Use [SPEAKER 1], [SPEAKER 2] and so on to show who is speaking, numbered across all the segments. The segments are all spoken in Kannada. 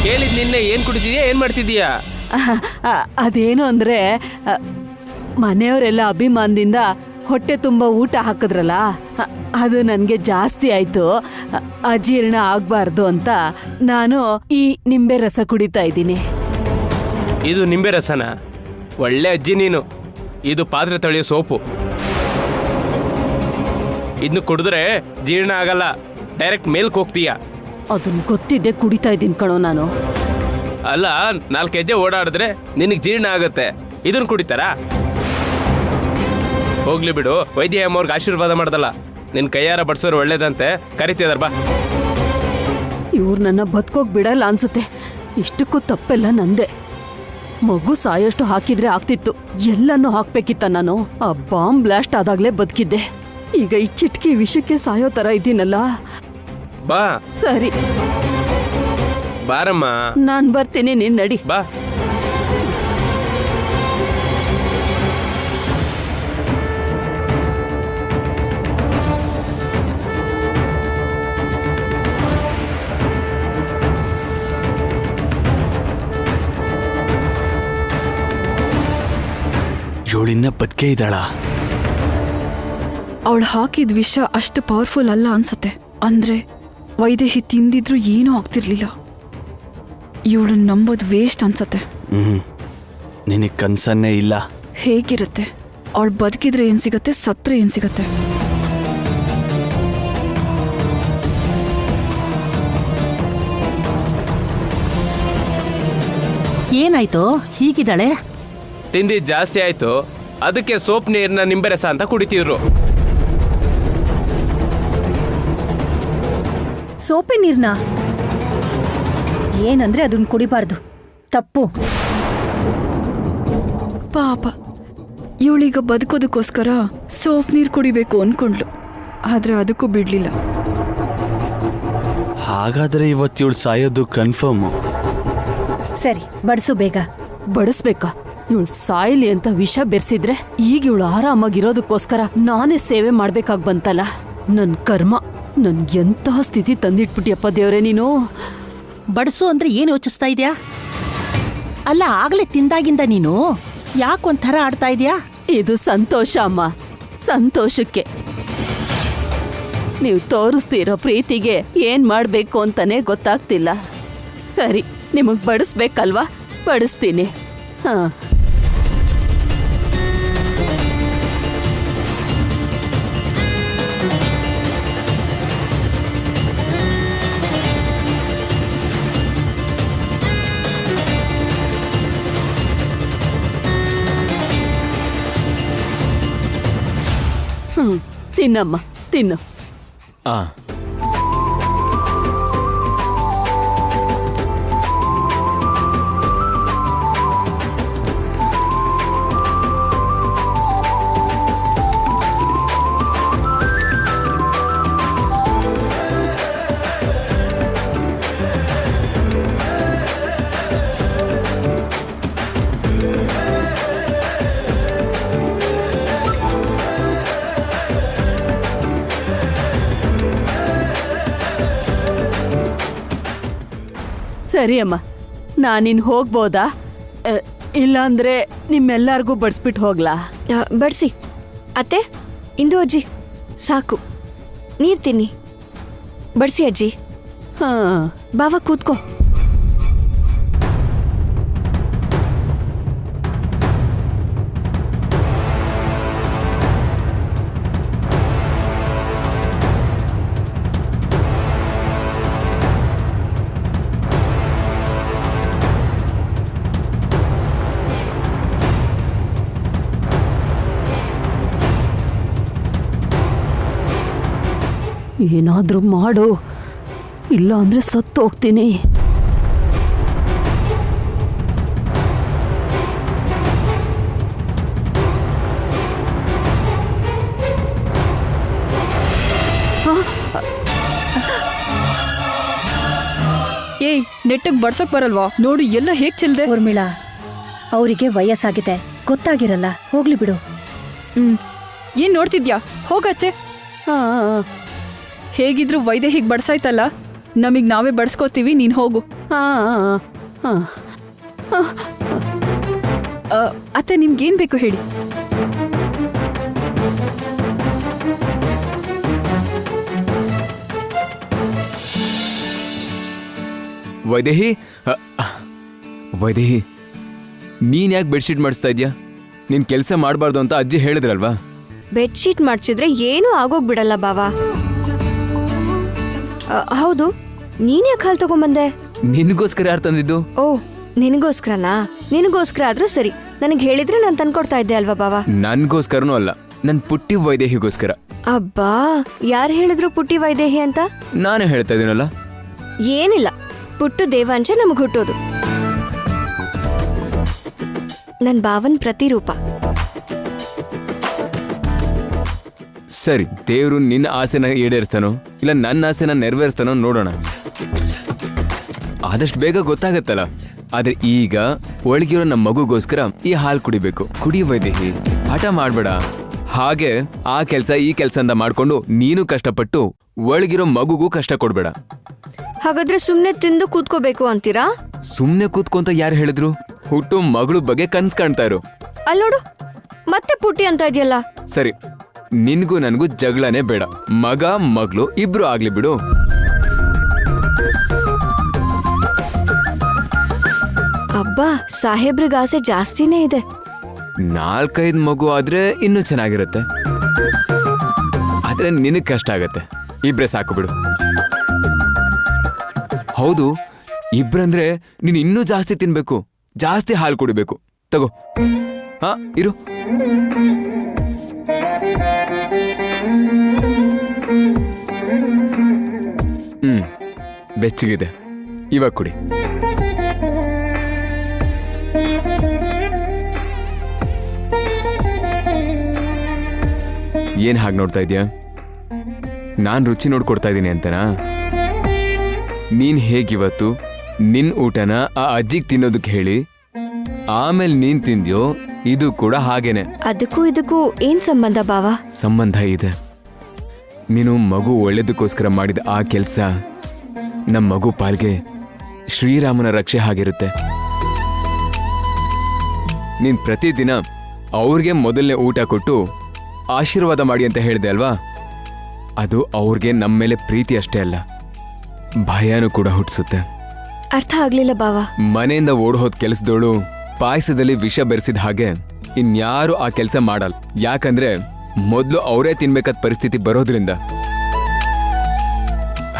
[SPEAKER 1] ಕೇಳಿದ್ ನಿನ್ನೆ ಏನ್ ಕುಡಿತಿದ್ಯಾ ಏನ್ ಮಾಡ್ತಿದೀಯಾ?
[SPEAKER 2] ಅದೇನು ಅಂದ್ರೆ ಮನೆಯವರೆಲ್ಲ ಅಭಿಮಾನದಿಂದ ಹೊಟ್ಟೆ ತುಂಬ ಊಟ ಹಾಕಿದ್ರಲ್ಲ, ಅದು ನನಗೆ ಜಾಸ್ತಿ ಆಯ್ತು. ಅಜೀರ್ಣ ಆಗ್ಬಾರ್ದು ಅಂತ ನಾನು ಈ ನಿಂಬೆ ರಸ ಕುಡಿತಾ ಇದ್ದೀನಿ.
[SPEAKER 1] ಇದು ನಿಂಬೆ ರಸನ? ಒಳ್ಳೆ ಅಜ್ಜಿ ನೀನು. ಇದು ಪಾತ್ರೆ ತೊಳೆಯೋ ಸೋಪು. ಇದನ್ನು ಕುಡಿದ್ರೆ ಜೀರ್ಣ ಆಗಲ್ಲ, ಡೈರೆಕ್ಟ್ ಮೇಲ್ಕ್ ಹೋಗ್ತೀಯ.
[SPEAKER 2] ಅದನ್ನ ಗೊತ್ತಿದ್ದೆ ಕುಡಿತಾ ಇದ್ದೀನಿ ಕಣೋ ನಾನು.
[SPEAKER 1] ಅಲ್ಲ, 4 ಹೆಜ್ಜೆ ಓಡಾಡಿದ್ರೆ ನಿನಗೆ ಜೀರ್ಣ ಆಗುತ್ತೆ, ಇದನ್ನು ಕುಡಿತಾರಾ? ಹೋಗ್ಲಿ ಬಿಡು, ವೈದ್ಯ ಅಮ್ಮವ್ರಿಗೆ ಆಶೀರ್ವಾದ ಮಾಡ್ದಲ್ಲ, ನಿನ್ ಕೈಯಾರ ಬಡ್ಸೋರು ಒಳ್ಳೇದಂತೆ ಕರಿತಿದಾರ ಬಾ.
[SPEAKER 2] ಇವ್ರು ನನ್ನ ಬದುಕೋಗ್ ಬಿಡಲ್ಲ ಅನ್ಸುತ್ತೆ. ಇಷ್ಟಕ್ಕೂ ತಪ್ಪೆಲ್ಲ ನಂದೆ. ಮಗು ಸಾಯೋಷ್ಟು ಹಾಕಿದ್ರೆ ಆಗ್ತಿತ್ತು, ಎಲ್ಲನೂ ಹಾಕ್ಬೇಕಿತ್ತ ನಾನು. ಆ ಬಾಂಬ್ ಬ್ಲಾಸ್ಟ್ ಆದಾಗ್ಲೇ ಬದುಕಿದ್ದೆ. ಈಗ ಈ ಚಿಟ್ಕಿ ವಿಷಕ್ಕೆ ಸಾಯೋ ತರ ಇದ್ದೀನಲ್ಲ.
[SPEAKER 1] ಬಾ
[SPEAKER 2] ಸರಿ
[SPEAKER 1] ಬಾರಮ್ಮ,
[SPEAKER 2] ನಾನ್ ಬರ್ತೀನಿ, ನೀನ್ ನಡಿ.
[SPEAKER 1] ಬಾ.
[SPEAKER 3] ಇವಳಿನ್ನ ಬದುಕೇ ಇದ್ದಾಳ?
[SPEAKER 4] ಅವಳು ಹಾಕಿದ ವಿಷ ಅಷ್ಟು ಪವರ್ಫುಲ್ ಅಲ್ಲ ಅನ್ಸತ್ತೆ. ಅಂದ್ರೆ ವೈದೇಹಿ ತಿಂದಿದ್ರು ಏನೂ ಆಗ್ತಿರ್ಲಿಲ್ಲ. ಇವಳು ನಂಬೋದು ವೇಸ್ಟ್ ಅನ್ಸತ್ತೆ.
[SPEAKER 3] ನಿನಗೆ ಕನ್ಸನ್ನೇ ಇಲ್ಲ.
[SPEAKER 4] ಹೇಗಿರುತ್ತೆ? ಅವಳು ಬದುಕಿದ್ರೆ ಏನ್ ಸಿಗತ್ತೆ, ಸತ್ರೆ ಏನ್ ಸಿಗತ್ತೆ?
[SPEAKER 5] ಏನಾಯ್ತು ಹೀಗಿದ್ದಾಳೆ?
[SPEAKER 1] ತಿಂದಿದ್ದು ಜಾಸ್ತಿ ಆಯ್ತು, ಅದಕ್ಕೆ ಸೋಪ್ ನೀರನ್ನ ನಿಂಬೆ ರಸ ಅಂತ ಕುಡಿತಿದ್ರು.
[SPEAKER 6] ಸೋಪೆ ನೀರ್ನ ಏನಂದ್ರೆ ಅದನ್ನ ಕುಡಿಬಾರ್ದು, ತಪ್ಪು.
[SPEAKER 4] ಪಾಪ ಇವಳೀಗ ಬದುಕೋದಕ್ಕೋಸ್ಕರ ಸೋಪ್ ನೀರು ಕುಡಿಬೇಕು ಅನ್ಕೊಂಡ್ಲು, ಆದ್ರೆ ಅದಕ್ಕೂ ಬಿಡ್ಲಿಲ್ಲ.
[SPEAKER 3] ಹಾಗಾದ್ರೆ ಇವತ್ತು ಇವಳು ಸಾಯೋದು ಕನ್ಫರ್ಮು.
[SPEAKER 6] ಸರಿ, ಬಡಿಸು ಬೇಗ.
[SPEAKER 2] ಬಡಿಸ್ಬೇಕಾ? ಇವಳು ಸಾಯ್ಲಿ ಅಂತ ವಿಷ ಬೆರೆಸಿದ್ರೆ ಈಗ ಇವಳು ಆರಾಮಾಗಿರೋದಕ್ಕೋಸ್ಕರ ನಾನೇ ಸೇವೆ ಮಾಡ್ಬೇಕಾಗ್ ಬಂತಲ್ಲ. ನನ್ ಕರ್ಮ, ನನ್ ಎಂತಹ ಸ್ಥಿತಿ ತಂದಿಟ್ಬಿಟ್ಟಿಯಪ್ಪ ದೇವ್ರೆ ನೀನು.
[SPEAKER 5] ಬಡ್ಸು ಅಂದ್ರೆ ಏನು ಯೋಚಿಸ್ತಾ ಇದೆಯಾ? ಅಲ್ಲ, ಆಗ್ಲೇ ತಿಂದಾಗಿಂದ ನೀನು ಯಾಕೊಂಥರ ಆಡ್ತಾ ಇದೆಯಾ?
[SPEAKER 2] ಇದು ಸಂತೋಷ ಅಮ್ಮ, ಸಂತೋಷಕ್ಕೆ. ನೀವು ತೋರಿಸ್ತಿರೋ ಪ್ರೀತಿಗೆ ಏನ್ ಮಾಡ್ಬೇಕು ಅಂತಾನೆ ಗೊತ್ತಾಗ್ತಿಲ್ಲ. ಸರಿ, ನಿಮಗ್ ಬಡಿಸ್ಬೇಕಲ್ವಾ? ಬಡಿಸ್ತೀನಿ. ಹಾ, ತಿನ್ನಮ್ಮ, ತಿನ್ನು.
[SPEAKER 3] ಆ
[SPEAKER 2] ಸರಿ ಅಮ್ಮ, ನಾನಿನ್ ಹೋಗ್ಬೋದಾ? ಇಲ್ಲಾಂದ್ರೆ ನಿಮ್ಮೆಲ್ಲರಿಗೂ ಬಡಿಸ್ಬಿಟ್ಟು ಹೋಗ್ಲಾ?
[SPEAKER 7] ಬಡಿಸಿ ಅತ್ತೆ. ಇಂದು ಅಜ್ಜಿ ಸಾಕು, ನೀರ್ ತಿನ್ನಿ. ಬಡಿಸಿ ಅಜ್ಜಿ.
[SPEAKER 2] ಹಾ,
[SPEAKER 7] ಬಾವ ಕೂತ್ಕೋ.
[SPEAKER 2] ಏನಾದ್ರೂ ಮಾಡು, ಇಲ್ಲ ಅಂದ್ರೆ ಸತ್ತು ಹೋಗ್ತೀನಿ.
[SPEAKER 4] ಏಯ್, ನೆಟ್ಟಗ್ ಬಡ್ಸಕ್ ಬರಲ್ವಾ? ನೋಡು ಎಲ್ಲ ಹೇಗ್ ಚೆಲ್ದೆ.
[SPEAKER 6] ಊರ್ಮಿಳಾ, ಅವರಿಗೆ ವಯಸ್ಸಾಗಿದೆ, ಗೊತ್ತಾಗಿರಲ್ಲ, ಹೋಗ್ಲಿ ಬಿಡು.
[SPEAKER 4] ಏನ್ ನೋಡ್ತಿದ್ಯಾ? ಹೋಗಚ್ಚೆ.
[SPEAKER 2] ಹಾ,
[SPEAKER 4] ಹೇಗಿದ್ರು ವೈದ್ಯ ಹೀಗ್ ಬಡ್ಸಾಯ್ತಲ್ಲ, ನಮಗ್ ನಾವೇ ಬಡ್ಸ್ಕೋತೀವಿ, ನೀನ್ ಹೋಗು.
[SPEAKER 2] ಹಾ ಹಾ
[SPEAKER 4] ಅತ್ತೆ ನಿಮ್ಗೇನ್ ಬೇಕು ಹೇಳಿ.
[SPEAKER 8] ವೈದೇಹಿ, ವೈದೇಹಿ, ನೀನ್ ಯಾಕೆ ಬೆಡ್ಶೀಟ್ ಮಾಡಿಸ್ತಾ ಇದ್ಯಾ? ನೀನ್ ಕೆಲಸ ಮಾಡಬಾರ್ದು ಅಂತ ಅಜ್ಜಿ ಹೇಳಿದ್ರಲ್ವಾ?
[SPEAKER 7] ಬೆಡ್ಶೀಟ್ ಮಾಡ್ಸಿದ್ರೆ ಏನೂ ಆಗೋಗ್ಬಿಡಲ್ಲ ಬಾವಾ. ಹೌದು, ನೀನ್ ಯಾಕೆ ಹಾಲು ತಗೊಂಬಂದೆ?
[SPEAKER 8] ನಿನಗೋಸ್ಕರ ಯಾರು ತಂದಿದ್ದು?
[SPEAKER 7] ಓ, ನಿನಗೋಸ್ಕರನಾ? ನಿನಗೋಸ್ಕರ ಆದ್ರೂ ಸರಿ, ನನಗೆ ಹೇಳಿದ್ರೆ ನಾನು ತಂದ್ಕೊಡ್ತಾ ಇದ್ದೆ ಅಲ್ವಾ ಬಾವಾ?
[SPEAKER 8] ನನ್ಗೋಸ್ಕರನೂ ಅಲ್ಲ, ನನ್ ಪುಟ್ಟಿ ವೈದೇಹಿಗೋಸ್ಕರ.
[SPEAKER 7] ಅಬ್ಬಾ, ಯಾರು ಹೇಳಿದ್ರು ಪುಟ್ಟಿ ವೈದೇಹಿ ಅಂತ?
[SPEAKER 8] ನಾನೇ ಹೇಳ್ತಾ ಇದೀನಲ್ಲ.
[SPEAKER 7] ಏನಿಲ್ಲ, ಪುಟ್ಟು ದೇವಾಂಶ ನಮಗ್ ಹುಟ್ಟೋದು. ನನ್ ಭಾವನ್ ಪ್ರತಿರೂಪ.
[SPEAKER 8] ಸರಿ, ದೇವ್ರು ನಿನ್ನ ಆಸೆನ ಈಡೇರಿಸ್ತಾನೋ ಇಲ್ಲ ನನ್ನ ಆಸೆನ ನೆರವೇರಿಸ್ತಾನೋ ನೋಡೋಣ. ಆದಷ್ಟು ಬೇಗ ಗೊತ್ತಾಗತ್ತಲ್ಲ. ಆದ್ರೆ ಈಗ ಒಳಗಿರೋ ನಮ್ಮ ಮಗುಗೋಸ್ಕರ ಈ ಹಾಲು ಕುಡಿಬೇಕು. ಕುಡಿ ವೈದೇಹಿ, ಹಠ ಮಾಡ್ಬೇಡ. ಹಾಗೆ ಆ ಕೆಲ್ಸ ಈ ಕೆಲ್ಸ ಅಂತ ಮಾಡ್ಕೊಂಡು ನೀನು ಕಷ್ಟಪಟ್ಟು ಒಳಗಿರೋ ಮಗುಗೂ ಕಷ್ಟ ಕೊಡ್ಬೇಡ.
[SPEAKER 7] ಹಾಗಾದ್ರೆ ಸುಮ್ನೆ ತಿಂದು ಕೂತ್ಕೋಬೇಕು ಅಂತೀರಾ?
[SPEAKER 8] ಸುಮ್ನೆ ಕೂತ್ಕೊಂತ ಯಾರು ಹೇಳಿದ್ರು? ಹುಟ್ಟು ಮಗಳು ಬಗ್ಗೆ ಕನ್ಸ್ ಕಾಣ್ತಾ ಇರು.
[SPEAKER 7] ಅಲ್ಲೋಡು, ಮತ್ತೆ ಪುಟ್ಟಿ ಅಂತ ಇದೆಯಲ್ಲ.
[SPEAKER 8] ಸರಿ, ನಿನ್ಗೂ ನನಗೂ ಜಗಳನೇ ಬೇಡ. ಮಗ ಮಗಳು ಇಬ್ರು ಆಗ್ಲಿ ಬಿಡು.
[SPEAKER 7] ಅಬ್ಬಾ, ಸಾಹೇಬ್ರಿಗೆ ಆಸೆ ಜಾಸ್ತಿನೇ ಇದೆ.
[SPEAKER 8] 4-5 ಮಗು ಆದ್ರೆ ಇನ್ನೂ ಚೆನ್ನಾಗಿರುತ್ತೆ. ಆದ್ರೆ ನಿನಗ್ ಕಷ್ಟ ಆಗತ್ತೆ. ಇಬ್ರೇ ಸಾಕು ಬಿಡು. ಹೌದು, ಇಬ್ರಂದ್ರೆ ನೀನು ಇನ್ನೂ ಜಾಸ್ತಿ ತಿನ್ಬೇಕು, ಜಾಸ್ತಿ ಹಾಲು ಕುಡಿಬೇಕು. ತಗೋ. ಹಾ, ಇರು. ಬೆಚ್ಚಗಿದೆ, ಇವಾಗ ಕುಡಿ. ಏನ್ ಹಾಗೆ ನೋಡ್ತಾ ಇದೀಯಾ? ನಾನ್ ರುಚಿ ನೋಡ್ಕೊಡ್ತಾ ಇದ್ದೀನಿ ಅಂತನಾ? ನೀನ್ ಹೇಗಿವತ್ತು ನಿನ್ ಊಟನ ಆ ಅಜ್ಜಿಗೆ ತಿನ್ನೋದಕ್ಕೆ ಹೇಳಿ ಆಮೇಲೆ ನೀನ್ ತಿಂದ್ಯೋ, ಇದು ಕೂಡ ಹಾಗೇನೆ.
[SPEAKER 7] ಅದಕ್ಕೂ ಇದಕ್ಕೂ ಏನ್ ಸಂಬಂಧ ಬಾವಾ?
[SPEAKER 8] ಸಂಬಂಧ ಇದೆ. ನೀನು ಮಗು ಒಳ್ಳೇದಕ್ಕೋಸ್ಕರ ಮಾಡಿದ ಆ ಕೆಲಸ ನಮ್ಮ ಮಗು ಪಾಲ್ಗೆ ಶ್ರೀರಾಮನ ರಕ್ಷೆ ಆಗಿರುತ್ತೆ. ನೀನ್ ಪ್ರತಿದಿನ ಅವ್ರಿಗೆ ಮೊದಲನೇ ಊಟ ಕೊಟ್ಟು ಆಶೀರ್ವಾದ ಮಾಡಿ ಅಂತ ಹೇಳಿದೆ ಅಲ್ವಾ? ಅದು ಅವ್ರಿಗೆ ನಮ್ಮ ಮೇಲೆ ಪ್ರೀತಿ ಅಷ್ಟೇ ಅಲ್ಲ, ಭಯನೂ ಕೂಡ ಹುಟ್ಟಿಸುತ್ತೆ.
[SPEAKER 7] ಅರ್ಥ ಆಗ್ಲಿಲ್ಲ ಬಾವಾ.
[SPEAKER 8] ಮನೆಯಿಂದ ಓಡೋದ್ ಕೆಲಸದೋಳು ಪಾಯಸದಲ್ಲಿ ವಿಷ ಬೆರೆಸಿದ ಹಾಗೆ ಇನ್ಯಾರು ಆ ಕೆಲಸ ಮಾಡಲ್ಲ. ಯಾಕಂದ್ರೆ ಮೊದಲು ಅವರೇ ತಿನ್ಬೇಕಾದ ಪರಿಸ್ಥಿತಿ ಬರೋದ್ರಿಂದ.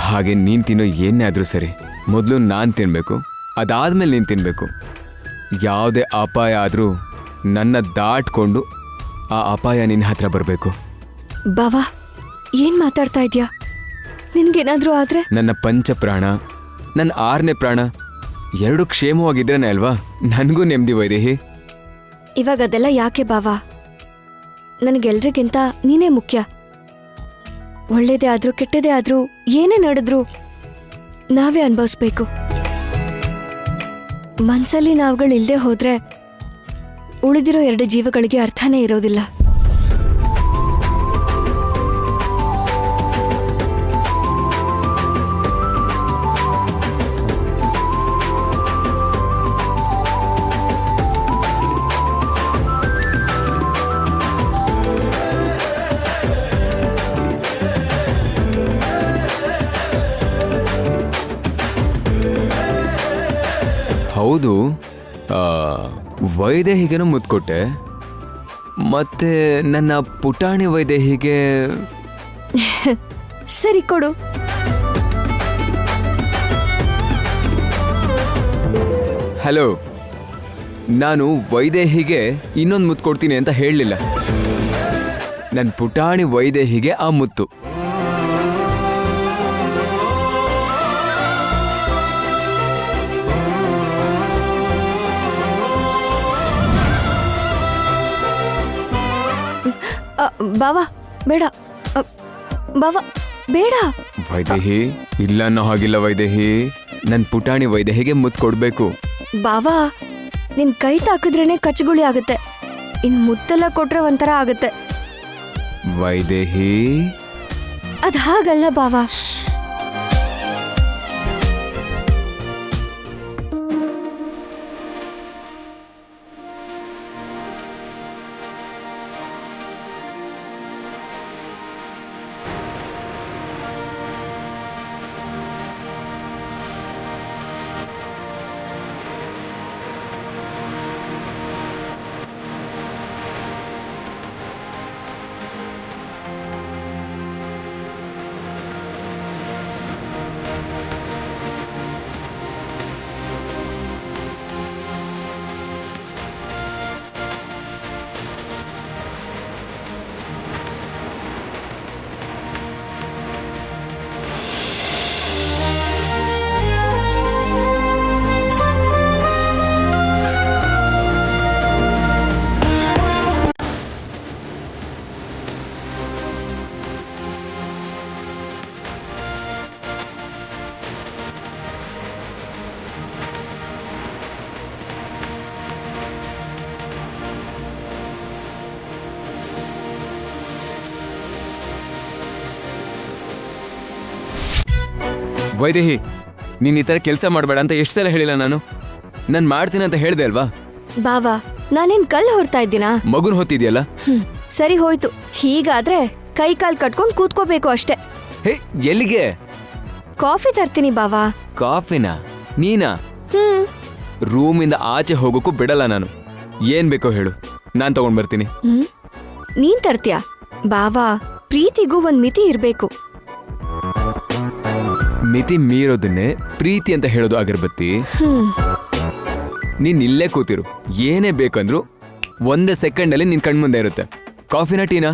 [SPEAKER 8] ಹಾಗೆ ನೀನ್ ತಿನ್ನೋ ಏನೇ ಆದ್ರೂ ಸರಿ, ಮೊದಲು ನಾನ್ ತಿನ್ಬೇಕು, ಅದಾದ್ಮೇಲೆ ನೀನ್ ತಿನ್ಬೇಕು. ಯಾವುದೇ ಅಪಾಯ ಆದ್ರೂ ನನ್ನ ದಾಟ್ಕೊಂಡು ಆ ಅಪಾಯ ನಿನ್ನ ಹತ್ರ ಬರಬೇಕು.
[SPEAKER 7] ಬಾವಾ, ಏನ್ ಮಾತಾಡ್ತಾ ಇದ್ಯಾ? ನಿನ್ಗೇನಾದ್ರೂ ಆದ್ರೆ?
[SPEAKER 8] ನನ್ನ ಪಂಚಪ್ರಾಣ, ನನ್ನ 6ನೇ ಪ್ರಾಣ ಎರಡು ಕ್ಷೇಮವಾಗಿದ್ರೇನೆ ಅಲ್ವಾ ನನಗೂ ನೆಮ್ಮದಿ ವೈದೇಹಿ.
[SPEAKER 7] ಇವಾಗ ಅದೆಲ್ಲ ಯಾಕೆ ಬಾವಾ? ನನಗೆಲ್ರಿಗಿಂತ ನೀನೇ ಮುಖ್ಯ. ಒಳ್ಳೇದೇ ಆದ್ರೂ ಕೆಟ್ಟದೇ ಆದ್ರೂ ಏನೇ ನಡೆದ್ರು ನಾವೇ ಅನುಭವಿಸ್ಬೇಕು. ಮನ್ಸಲ್ಲಿ ನಾವುಗಳಿಲ್ದೇ ಹೋದ್ರೆ ಉಳಿದಿರೋ 2 ಜೀವಗಳಿಗೆ ಅರ್ಥನೇ ಇರೋದಿಲ್ಲ.
[SPEAKER 8] ಹೌದು, ವೈದೇಹಿಗೆನೂ ಮುದ್ದು ಕೊಟ್ಟೆ, ಮತ್ತೆ ನನ್ನ ಪುಟಾಣಿ ವೈದೇಹಿಗೆ.
[SPEAKER 7] ಸರಿ, ಕೊಡು.
[SPEAKER 8] ಹಲೋ, ನಾನು ವೈದೇಹಿಗೆ ಇನ್ನೊಂದು ಮುತ್ತು ಕೊಡ್ತೀನಿ ಅಂತ ಹೇಳಲಿಲ್ಲ. ನನ್ನ ಪುಟಾಣಿ ವೈದೇಹಿಗೆ ಆ ಮುತ್ತು.
[SPEAKER 7] ಬಾವಾ ಬೇಡ, ಬಾವಾ ಬೇಡ.
[SPEAKER 8] ವೈದೇಹಿ, ಇಲ್ಲ ಅನ್ನೋ ಹಾಗಿಲ್ಲ ವೈದೇಹಿ. ನನ್ನ ಪುಟಾಣಿ ವೈದೇಹಿಗೆ ಮುತ್ತು ಕೊಡ್ಬೇಕು.
[SPEAKER 7] ಬಾವಾ, ನಿನ್ ಕೈ ತಾಕಿದ್ರೇನೆ ಕಚ್ಚಗುಳಿ ಆಗುತ್ತೆ. ಇನ್ ಮುತ್ತೆಲ್ಲ ಕೊಟ್ರೆ ಒಂಥರ ಆಗುತ್ತೆ.
[SPEAKER 8] ವೈದೇಹಿ,
[SPEAKER 7] ಅದ್ ಹಾಗಲ್ಲ ಬಾವಾ.
[SPEAKER 8] ವೈದೇಹಿ, ನೀನು ಈ ಥರ ಕೆಲಸ ಮಾಡಬೇಡ ಅಂತ ಎಷ್ಟು ಸಲ ಹೇಳಿಲ್ಲ ನಾನು ಮಾಡ್ತೀನಿ ಅಂತ ಹೇಳಿದೆ ಅಲ್ವಾ?
[SPEAKER 7] ಬಾವಾ, ನಾನೇನ್ ಕಲ್ಲು ಹೊರ್ತಾ ಇದ್ದೀನಾ?
[SPEAKER 8] ಮಗುನ್ ಹೊತ್ತಿದ್ಯಲ್ಲ.
[SPEAKER 7] ಸರಿ ಹೋಯ್ತು. ಹೀಗಾದ್ರೆ ಕೈ ಕಾಲ್ ಕಟ್ಕೊಂಡು ಕೂತ್ಕೋಬೇಕು ಅಷ್ಟೇ.
[SPEAKER 8] ಹೇ, ಎಲ್ಲಿಗೆ?
[SPEAKER 7] ಕಾಫಿ ತರ್ತೀನಿ ಬಾವಾ.
[SPEAKER 8] ಕಾಫಿನಾ? ನೀನಾ? ರೂಮಿಂದ ಆಚೆ ಹೋಗೋಕ್ಕೂ ಬಿಡಲ್ಲ ನಾನು. ಏನ್ ಬೇಕೋ ಹೇಳು, ನಾನು ತಗೊಂಡ್ ಬರ್ತೀನಿ.
[SPEAKER 7] ನೀನ್ ತರ್ತೀಯ? ಬಾವಾ, ಪ್ರೀತಿಗೂ ಒಂದ್ ಮಿತಿ ಇರ್ಬೇಕು.
[SPEAKER 8] ಮಿತಿ ಮೀರೋದನ್ನೇ ಪ್ರೀತಿ ಅಂತ ಹೇಳೋದು ಅಗರಬತ್ತಿ. ನೀನ್ ಇಲ್ಲೇ ಕೂತಿರು, ಏನೇ ಬೇಕಂದ್ರು ಒಂದೇ ಸೆಕೆಂಡಲ್ಲಿ ನಿನ್ ಕಣ್ಮುಂದೆ ಇರುತ್ತೆ. ಕಾಫಿನಾ ಟೀನಾ?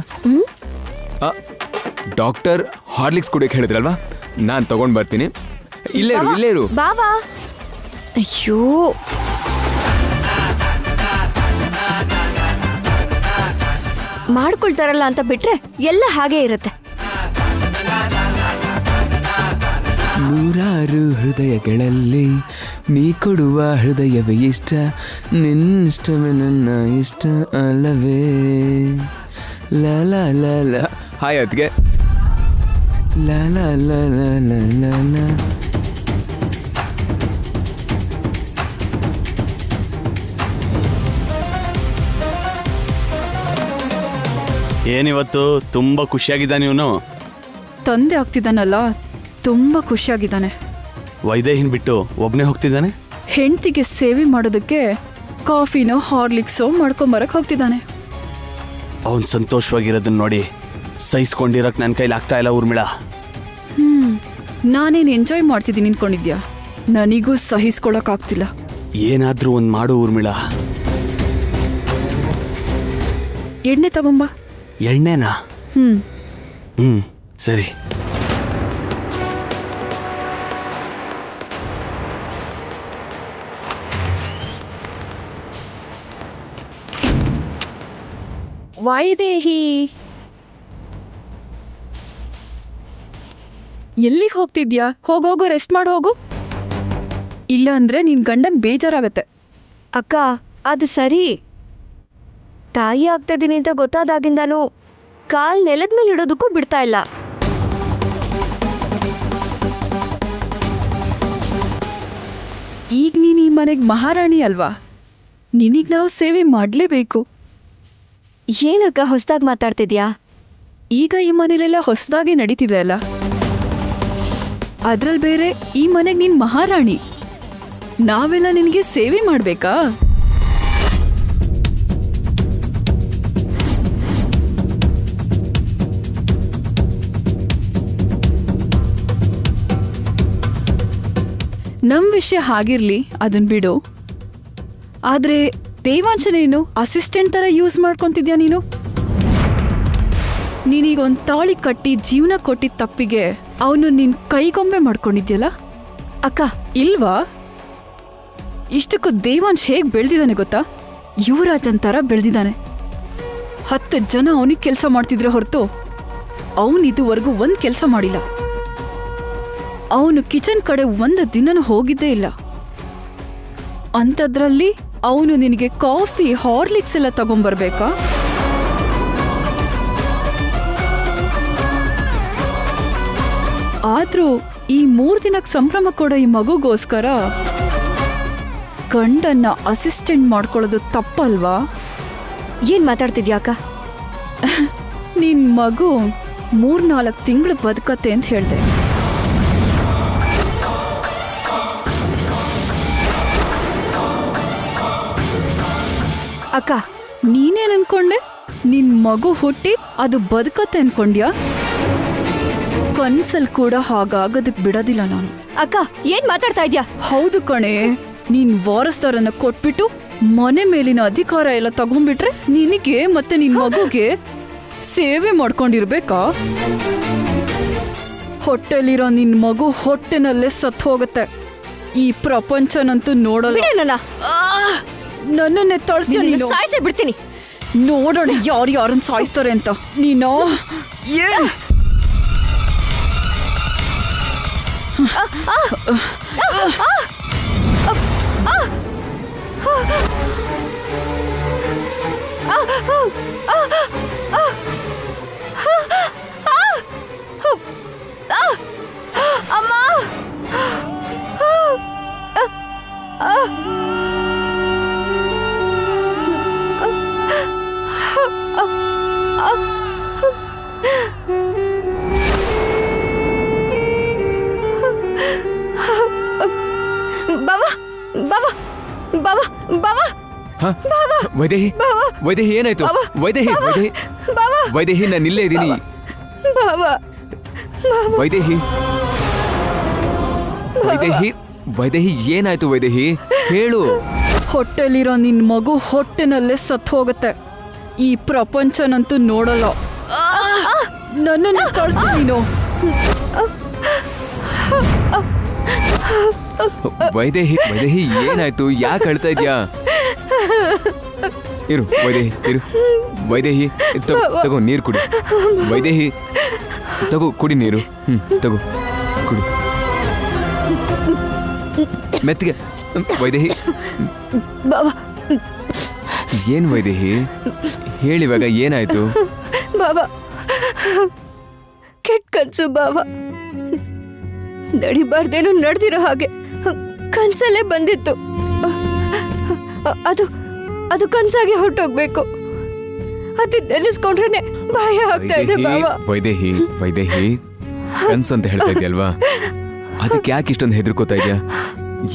[SPEAKER 8] ಡಾಕ್ಟರ್ ಹಾರ್ಲಿಕ್ಸ್ ಕುಡಿಯಕ್ಕೆ ಹೇಳಿದ್ರಲ್ವಾ, ನಾನು ತಗೊಂಡ್ ಬರ್ತೀನಿ. ಇಲ್ಲೇ ಇರು.
[SPEAKER 7] ಬಾವಾ, ಅಯ್ಯೋ, ಮಾಡ್ಕೊಳ್ತಾರಲ್ಲ ಅಂತ ಬಿಟ್ರೆ ಎಲ್ಲ ಹಾಗೆ ಇರುತ್ತೆ.
[SPEAKER 8] ನೂರಾರು ಹೃದಯಗಳಲ್ಲಿ ನೀ ಕೊಡುವ ಹೃದಯವೇ ಇಷ್ಟ, ನಿನ್ನಿಷ್ಟವೇ ನನ್ನ ಇಷ್ಟ ಅಲ್ಲವೇ? ಲಾ ಲಾ ಲಾ ಲಾ. ಹಾಯ್ ಅದ್ಗೆ. ಲಾ ಲಾ ಲಾ ಲಾ ಲಾ ಲಾ ಲಾ.
[SPEAKER 3] ಏನಿವತ್ತು ತುಂಬ ಖುಷಿಯಾಗಿದ್ದಾನೆ ಇವನು.
[SPEAKER 4] ತಂದೆ ಆಗ್ತಿದ್ದಾನಲ್ಲ, ತುಂಬ ಖುಷಿಯಾಗಿದ್ದಾನೆ.
[SPEAKER 3] ವೈದೇಹಿನ್ ಬಿಟ್ಟು ಒಬ್ಬನೇ ಹೋಗ್ತಿದ್ದಾನೆ.
[SPEAKER 4] ಹೆಂಡ್ತಿಗೆ ಸೇವೆ ಮಾಡೋದಕ್ಕೆ ಕಾಫಿನೋ ಹಾರ್ಲಿಕ್ಸೋ ಮಾಡ್ಕೊಂಬರಕ್ ಹೋಗ್ತಿದ್ದಾನೆ.
[SPEAKER 3] ಅವನು ಸಂತೋಷವಾಗಿರೋದನ್ನ ನೋಡಿ ಸಹಿಸ್ಕೊಂಡಿರಕ್ ನನ್ನ ಕೈಲಿ ಆಗ್ತಾ ಇಲ್ಲ ಊರ್ಮಿಳಾ.
[SPEAKER 4] ನಾನೇನು ಎಂಜಾಯ್ ಮಾಡ್ತಿದ್ದೀನಿ ಅನ್ಕೊಂಡಿದ್ಯಾ? ನನಗೂ ಸಹಿಸ್ಕೊಳಕ್ಕಾಗ್ತಿಲ್ಲ.
[SPEAKER 3] ಏನಾದ್ರೂ ಒಂದು ಮಾಡು ಊರ್ಮಿಳಾ.
[SPEAKER 4] ಎಣ್ಣೆ ತಗೊಂಬಾ.
[SPEAKER 3] ಎಣ್ಣೆನಾ? ಸರಿ.
[SPEAKER 4] ವೈದೇಹಿ, ಎಲ್ಲಿಗೆ ಹೋಗ್ತಿದ್ಯಾ? ಹೋಗೋಗು, ರೆಸ್ಟ್ ಮಾಡಿ ಹೋಗು. ಇಲ್ಲ ಅಂದ್ರೆ ನಿನ್ ಗಂಡನ್ ಬೇಜಾರಾಗತ್ತೆ.
[SPEAKER 7] ಅಕ್ಕ, ಅದು ಸರಿ. ತಾಯಿ ಆಗ್ತಿದ್ದೀನಿ ಅಂತ ಗೊತ್ತಾದಾಗಿಂದಾನು ಕಾಲ್ ನೆಲದ ಮೇಲೆ ಇಡೋದಕ್ಕೂ ಬಿಡ್ತಾ ಇಲ್ಲ.
[SPEAKER 4] ಈಗ ನೀನು ಈ ಮನೆಗೆ ಮಹಾರಾಣಿ ಅಲ್ವಾ? ನಿನಗೆ ನಾವು ಸೇವೆ ಮಾಡಲೇಬೇಕು.
[SPEAKER 7] ಏನಕ್ಕ ಹೊಸದಾಗಿ ಮಾತಾಡ್ತಿದ್ಯಾ?
[SPEAKER 4] ಈಗ ಈ ಮನೇಲೆಲ್ಲ ಹೊಸದಾಗಿ ನಡೀತಿದೆ ಅಲ್ಲ, ಅದ್ರಲ್ಲಿ ಬೇರೆ ಈ ಮನೆಗೆ ನೀನು ಮಹಾರಾಣಿ. ನಾವೆಲ್ಲ ನಿನಗೆ ಸೇವೆ ಮಾಡಬೇಕಾ? ನಮ್ಮ ವಿಷಯ ಹಾಗಿರ್ಲಿ, ಅದನ್ ಬಿಡು. ಆದ್ರೆ ದೇವಾಂಶನೇನು ಅಸಿಸ್ಟೆಂಟ್ ತರ ಯೂಸ್ ಮಾಡ್ಕೊಂತಿದ್ಯಾ ನೀನು? ನೀನೀಗ ಒಂದು ತಾಳಿ ಕಟ್ಟಿ ಜೀವನ ಕೊಟ್ಟಿದ್ದ ತಪ್ಪಿಗೆ ಅವನು ನಿನ್ ಕೈಗೊಂಬೆ ಮಾಡ್ಕೊಂಡಿದ್ಯಲ್ಲ
[SPEAKER 7] ಅಕ್ಕ.
[SPEAKER 4] ಇಲ್ವಾ? ಇಷ್ಟಕ್ಕೂ ದೇವಾಂಶ್ ಹೇಗ್ ಬೆಳೆದಿದ್ದಾನೆ ಗೊತ್ತಾ? ಯುವರಾಜನ್ ತರ ಬೆಳೆದಿದ್ದಾನೆ. 10 ಜನ ಅವನಿಗೆ ಕೆಲಸ ಮಾಡ್ತಿದ್ರೆ ಹೊರತು ಅವನು ಇದುವರೆಗೂ ಒಂದ್ ಕೆಲಸ ಮಾಡಿಲ್ಲ. ಅವನು ಕಿಚನ್ ಕಡೆ 1 ದಿನನೂ ಹೋಗಿದ್ದೇ ಇಲ್ಲ. ಅಂಥದ್ರಲ್ಲಿ ಅವನು ನಿನಗೆ ಕಾಫಿ ಹಾರ್ಲಿಕ್ಸ್ ಎಲ್ಲ ತಗೊಂಬರ್ಬೇಕಾ? ಆದ್ರೂ ಈ 3 ದಿನಕ್ಕೆ ಸಂಭ್ರಮ ಕೊಡೋ ಈ ಮಗುಗೋಸ್ಕರ ಗಂಡನ್ನ ಅಸಿಸ್ಟೆಂಟ್ ಮಾಡ್ಕೊಳ್ಳೋದು ತಪ್ಪಲ್ವಾ?
[SPEAKER 7] ಏನ್ ಮಾತಾಡ್ತಿದ್ಯಾ ಅಕ್ಕ?
[SPEAKER 4] ನಿನ್ ಮಗು 3-4 ತಿಂಗಳು ಬದುಕತ್ತೆ ಅಂತ ಹೇಳ್ದೆ.
[SPEAKER 7] ಅಕ್ಕ,
[SPEAKER 4] ನೀನೇನ್ ಅನ್ಕೊಂಡೆ? ನಿನ್ ಮಗು ಹುಟ್ಟಿ ಅದು ಬದುಕತ್ತೆ ಅನ್ಕೊಂಡ್ಯಾ? ಕನ್ಸಲ್ ಕೂಡ ಹಾಗಾಗದಕ್ ಬಿಡೋದಿಲ್ಲ ನಾನು.
[SPEAKER 7] ಅಕ್ಕ, ಏನ್ ಮಾತಾಡ್ತಾ ಇದ್ಯಾ?
[SPEAKER 4] ಹೌದು ಕಣೆ, ನೀನ್ ವಾರಸ್ದಾರನ್ನ ಕೊಟ್ಬಿಟ್ಟು ಮನೆ ಮೇಲಿನ ಅಧಿಕಾರ ಎಲ್ಲ ತಗೊಂಡ್ಬಿಟ್ರೆ ನಿನಗೆ ಮತ್ತೆ ನಿನ್ ಮಗುಗೆ ಸೇವೆ ಮಾಡ್ಕೊಂಡಿರ್ಬೇಕಾ? ಹೊಟ್ಟೆಲಿರೋ ನಿನ್ ಮಗು ಹೊಟ್ಟೆನಲ್ಲೇ ಸತ್ತು ಹೋಗುತ್ತೆ. ಈ ಪ್ರಪಂಚನಂತೂ ನೋಡಲ್ಲ. ನನ್ನನ್ನೇ ತಳ್ತೀಯ ನೀನು?
[SPEAKER 7] ಸಾಯಿಸೇ ಬಿಡ್ತೀನಿ.
[SPEAKER 4] ನೋಡೋಣ ಯಾರನ್ನ ಸಾಯಿಸ್ತಾರೆ ಅಂತ. ನೀನು ಏನು
[SPEAKER 7] ಅಮ್ಮ,
[SPEAKER 8] ಹ? ವೈದೇಹಿ ವೈದೇಹಿ ಏನಾಯ್ತು? ವೈದೇಹಿ ವೈದೇಹಿ ವೈದೇಹಿ ನಾನು ಇಲ್ಲೇ ಇದ್ದೀನಿ. ವೈದೇಹಿ ವೈದೇಹಿ ವೈದೇಹಿ ಏನಾಯ್ತು? ವೈದೇಹಿ ಹೇಳು.
[SPEAKER 4] ಹೊಟ್ಟೆಲಿರೋ ನಿನ್ ಮಗು ಹೊಟ್ಟೆನಲ್ಲೇ ಸತ್ತು ಹೋಗುತ್ತೆ. ಈ ಪ್ರಪಂಚನಂತೂ ನೋಡಲ್ಲ. ನನ್ನನ್ನು ಕಳ್ಸಿ ನೀನು.
[SPEAKER 8] ವೈದೇಹಿ ವೈದೇಹಿ ಏನಾಯ್ತು? ಯಾಕೆ ಅಳ್ತಾ ಇದ್ಯಾ? ಇರು ವೈದೇಹಿ ಇರು. ವೈದೇಹಿ ತಗೋ ನೀರು ಕುಡಿ. ವೈದೇಹಿ ತಗೋ ಕುಡಿ ನೀರು. ತಗೋ ಕುಡಿ ಮೆತ್ತಿಗೆ. ವೈದೇಹಿ ಏನ್ ವೈದೇಹಿ ಹೇಳಿವಾಗ ಏನಾಯ್ತು?
[SPEAKER 7] ಬಾಬಾ ಕೆಟ್ಟ ಕನ್ಸು ಬಾಬಾ. ನಡಿಬಾರ್ದೇನು ನಡೆದಿರೋ ಹಾಗೆ ಕನ್ಸಲ್ಲೇ ಬಂದಿತ್ತು. ಅದು ಅದು ಕನ್ಸಾಗಿ ಹೊರಟೋಗ್ಬೇಕು. ಅದು ನೆನೆಸ್ಕೊಂಡ್ರೆ ಭಯ ಆಗ್ತಾ ಇದೆ ಬಾಬಾ.
[SPEAKER 8] ವೈದೇಹಿ ವೈದೇಹಿ ಕನ್ಸು ಅಂತ ಹೇಳ್ತಾ ಇದೆಯಲ್ವಾ, ಅದಕ್ಕೆ ಯಾಕೆ ಇಷ್ಟೊಂದು ಹೆದರ್ಕೋತಾ ಇದೆಯಾ?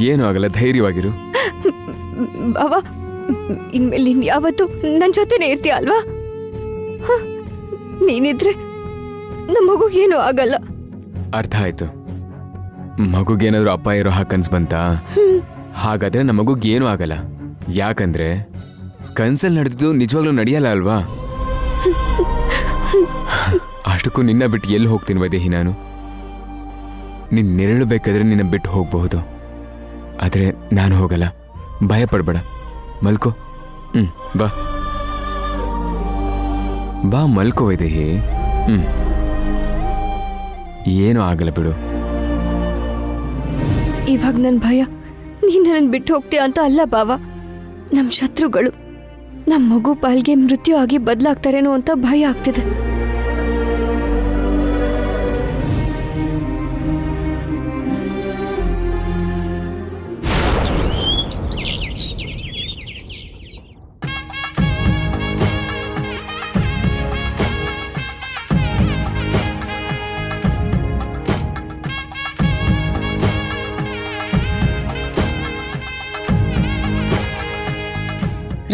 [SPEAKER 8] ಏನೂ ಆಗಲ್ಲ, ಧೈರ್ಯವಾಗಿರು.
[SPEAKER 7] ಬಾಬಾ ಇನ್ಮೇಲೆ ನೀನ್ ಯಾವತ್ತು ನನ್ನ ಜೊತೆನೇ ಇರ್ತೀಯ ಅಲ್ವಾ? ನೀನಿದ್ರೆ ನಮ್ಮ ಮಗು ಏನೂ ಆಗಲ್ಲ.
[SPEAKER 8] ಅರ್ಥ ಆಯ್ತು. ಮಗುಗೇನಾದ್ರು ಅಪ್ಪ ಇರೋ ಹಾಗೆ ಕನ್ಸು ಬಂತಾ? ಹಾಗಾದ್ರೆ ನಮ್ಮ ಮಗುಗೇನೂ ಆಗಲ್ಲ. ಯಾಕಂದ್ರೆ ಕನ್ಸಲ್ಲಿ ನಡೆದಿದ್ದು ನಿಜವಾಗ್ಲೂ ನಡೆಯಲ್ಲ ಅಲ್ವಾ? ಅಷ್ಟಕ್ಕೂ ನಿನ್ನ ಬಿಟ್ಟು ಎಲ್ಲಿ ಹೋಗ್ತೀನಿ ವೈದೇಹಿ ನಾನು? ನಿನ್ನ ನೆರಳು ಬೇಕಾದ್ರೆ ನಿನ್ನ ಬಿಟ್ಟು ಹೋಗಬಹುದು, ಆದರೆ ನಾನು ಹೋಗಲ್ಲ. ಭಯ ಪಡ್ಬೇಡ, ಮಲ್ಕೋ. ಬಾ ಬಾ ಮಲ್ಕೋ ವೈದೇಹಿ. ಏನೂ ಆಗಲ್ಲ ಬಿಡು.
[SPEAKER 7] ಇವಾಗ ನನ್ನ ಭಯ ನೀನ್ ನನ್ನ ಬಿಟ್ಟು ಹೋಗ್ತೀಯ ಅಂತ ಅಲ್ಲ ಬಾವಾ. ನಮ್ಮ ಶತ್ರುಗಳು ನಮ್ಮ ಮಗು ಪಾಲ್ಗೆ ಮೃತ್ಯು ಆಗಿ ಬದಲಾಗ್ತಾರೇನೋ ಅಂತ ಭಯ ಆಗ್ತಿದೆ.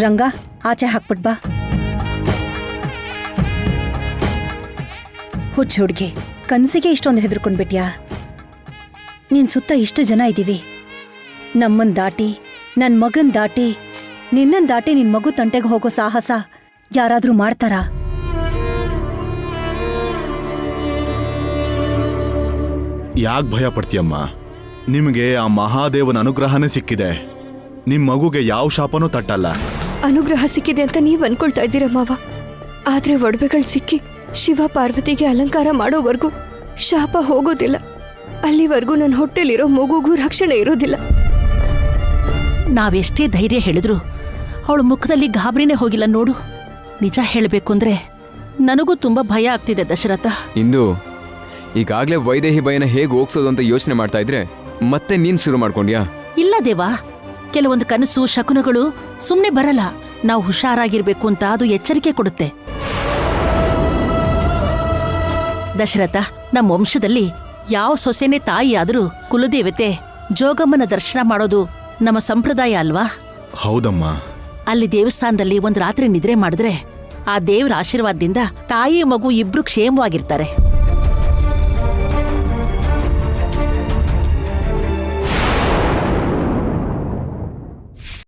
[SPEAKER 6] ರಂಗ, ಆಚೆ ಹಾಕ್ಬಿಟ್ ಬಾ. ಹುಚ್ಚ ಹುಡ್ಗಿ, ಕನ್ಸಿಗೆ ಇಷ್ಟೊಂದು ಹೆದರ್ಕೊಂಡ್ಬಿಟ್ಯಾ? ನಿನ್ ಸುತ್ತ ಇಷ್ಟು ಜನ ಇದ್ದೀವಿ. ನಮ್ಮನ್ ದಾಟಿ, ನನ್ ಮಗನ್ ದಾಟಿ, ನಿನ್ನನ್ ದಾಟಿ ನಿನ್ ಮಗು ತಂಟೆಗೆ ಹೋಗೋ ಸಾಹಸ ಯಾರಾದ್ರೂ ಮಾಡ್ತಾರಾ?
[SPEAKER 9] ಯಾಕೆ ಭಯ ಪಡ್ತೀಯಮ್ಮ? ನಿಮಗೆ ಆ ಮಹಾದೇವನ ಅನುಗ್ರಹನೇ ಸಿಕ್ಕಿದೆ. ನಿಮ್ ಮಗುಗೆ ಯಾವ ಶಾಪನೂ ತಟ್ಟಲ್ಲ.
[SPEAKER 7] ಅನುಗ್ರಹ ಸಿಕ್ಕಿದೆ ಅಂತ ನೀವ್ ಅನ್ಕೊಳ್ತಾ ಇದ್ದೀರ ಮಾವ. ಆದ್ರೆ ಒಡವೆಗಳು ಸಿಕ್ಕಿ ಶಿವ ಪಾರ್ವತಿಗೆ ಅಲಂಕಾರ ಮಾಡೋವರೆಗೂ ಶಾಪ ಹೋಗೋದಿಲ್ಲ. ಅಲ್ಲಿವರೆಗೂ ನನ್ನ ಹೊಟ್ಟೆಲಿರೋ ಮಗುಗೂ ರಕ್ಷಣೆ ಇರೋದಿಲ್ಲ.
[SPEAKER 5] ನಾವೆಷ್ಟೇ ಧೈರ್ಯ ಹೇಳಿದ್ರು ಅವಳ ಮುಖದಲ್ಲಿ ಗಾಬರಿನೇ ಹೋಗಿಲ್ಲ ನೋಡು. ನಿಜ ಹೇಳಬೇಕು ಅಂದ್ರೆ ನನಗೂ ತುಂಬಾ ಭಯ ಆಗ್ತಿದೆ ದಶರಥ.
[SPEAKER 8] ಇಂದು ಈಗಾಗಲೇ ವೈದೇಹಿ ಭಯನ ಹೇಗೆ ಹೋಗ್ಸೋದು ಅಂತ ಯೋಚನೆ ಮಾಡ್ತಾ ಇದ್ರೆ ಮತ್ತೆ ನೀನ್ ಶುರು ಮಾಡ್ಕೊಂಡ್ಯಾ?
[SPEAKER 5] ಇಲ್ಲ ದೇವಾ, ಕೆಲವೊಂದು ಕನಸು ಶಕುನಗಳು ಸುಮ್ಮನೆ ಬರಲ್ಲ. ನಾವು ಹುಷಾರಾಗಿರ್ಬೇಕು ಅಂತ ಅದು ಎಚ್ಚರಿಕೆ ಕೊಡುತ್ತೆ. ದಶರಥ, ನಮ್ಮ ವಂಶದಲ್ಲಿ ಯಾವ ಸೊಸೆನೇ ತಾಯಿ ಆದರೂ ಕುಲದೇವತೆ ಜೋಗಮ್ಮನ ದರ್ಶನ ಮಾಡೋದು ನಮ್ಮ ಸಂಪ್ರದಾಯ ಅಲ್ವಾ?
[SPEAKER 9] ಹೌದಮ್ಮ.
[SPEAKER 5] ಅಲ್ಲಿ ದೇವಸ್ಥಾನದಲ್ಲಿ ಒಂದು ರಾತ್ರಿ ನಿದ್ರೆ ಮಾಡಿದ್ರೆ ಆ ದೇವರ ಆಶೀರ್ವಾದದಿಂದ ತಾಯಿ ಮಗು ಇಬ್ರು ಕ್ಷೇಮವಾಗಿರ್ತಾರೆ.